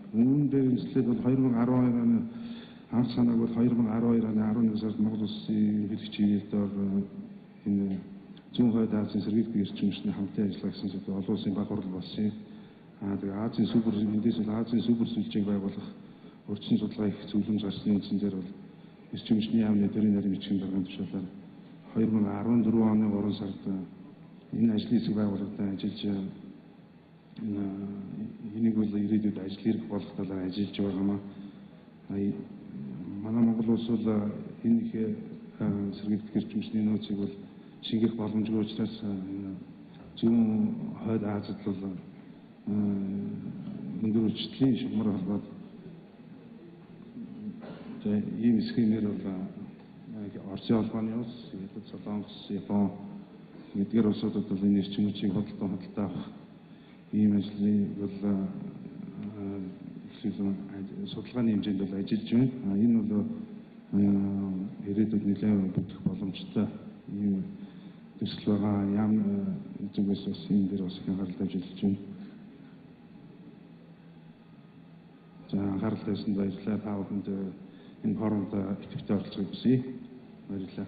Үүн дээр үндэслээд бол 2012 оны анх санааг бол 2012 оны 11 сард Монгол Улсын бэлэгчээр энэ зүүн хойд Азийн сэргийлэх эрчим хүчний хамтын ажиллагаа гэсэн зүйл олон улсын баг хурал болсон юм. Тэгээ Азийн супер эндээс бол Азийн супер сүлжээг байгуулах урьдчилан судалгаа их зөвлөмж гарсны үндсэн дээр бол эрчим хүчний яамны дөрийн нарийн бичгийн дарганы тушаалаар 2014 оны 3 сард энэ ажлын хэсэг байгууллагатай ажиллаж энийг бол ирээдүйд ажил хэрэг болох талаар ажиллаж байгаамаа. Манай Монгол улс бол энэ их сэргийлэх эрчим хүчний нөөцийг бол шингэх боломжгүй учраас зүүн хойд Азид бол өндөр хүчтэй шугамар холбоод ийм схемээр бол Орсын холбооны улс, Солонгос, Япон эдгээр улсуудад бол энэ эрчим хүчийг худалдаа авах ийм ажлыг бол судалгааны хэмжээнд бол ажиллаж байна. Энэ бол ирээдүйд нэлээд бүдэх боломжтой ийм төсөл байгаа. Яам зүгээс бас энэ дээр бас анхаарал тавьж ажиллаж байна. За анхаарал тавьсанд баярлалаа. Та бүхэнд энэ форумд идэвхтэй оролцохыг хүсье. Баярлалаа.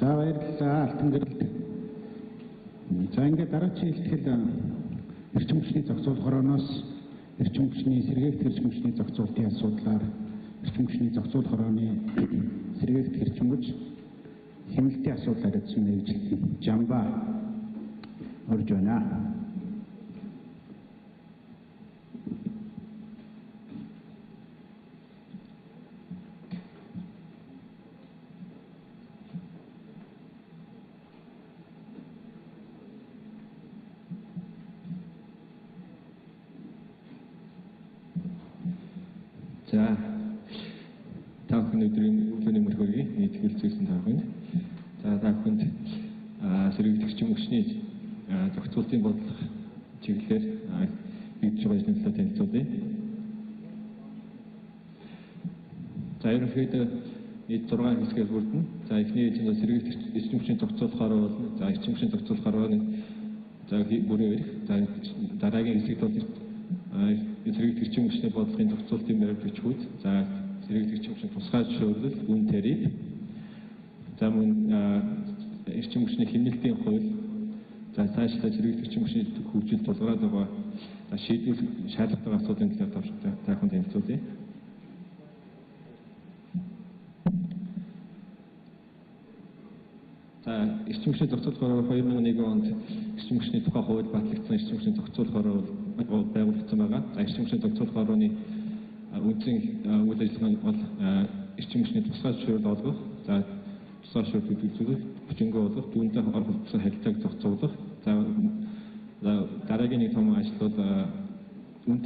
За баярлалаа алтан гэрэлд. За ингээд дараагийн хэлтгэл эрчим хүчний зохицуулах хорооноос эрчим хүчний сэргээгдэх эрчим хүчний зохицуулалтын асуудлаар эрчим хүчний зохицуулах хорооны сэргээгдэх эрчим хүч хяналтын асуудлаар эзэн мэргэжилтэн Жамба орж байна. За та бүхэн өдрийн мөрхөөргийг нийтгэлцсэн та бүхэнд. За та бүхэнд сэргийлэх эрчим хүчний зохицуулалтын бодлого чиглэлээр хийж байгаа ажлын талаар танилцуулъя. За ерөнхийдөө нийт 6 хэсгээр бүрдэнэ. За эхний хэсэг нь сэргийлэх эрчим хүчний зохицуулахаар болно. За эрчим хүчний зохицуулахаар за бүрэн эрх. За дараагийн хэсэгт бол сэргийлэх эрчим хүчний бодлогын зохицуулалтын байр бичгүүд, за сэргийлэх эрчим хүчний тусгай зөвшөөрлөл, үн тариф, за мөн эрчим хүчний хяналтын хууль, за цаашлаа сэргийлэх эрчим хүчний хөгжил тулгараад байгаа шийдвэр шаардлагатай асуудлын талаар та бүхэнд танилцуулъя. За эрчим хүчний зохицуулахаар 2001 онд эрчим хүчний тухай хууль батлагдсан эрчим хүчний зохицуулахаар байгуулагдсан байгаа. За эрчим хүчний зохицуулах хорооны үндсэн үйл ажиллагаа нь бол эрчим хүчний тусгай зөвшөөрөл олгох, за тусгай зөвшөөрлүүд үзүүлэх, хүчингөө олгох, түүнтэй оролцсон харилцааг зохицуулах. За дараагийн нэг том ажил бол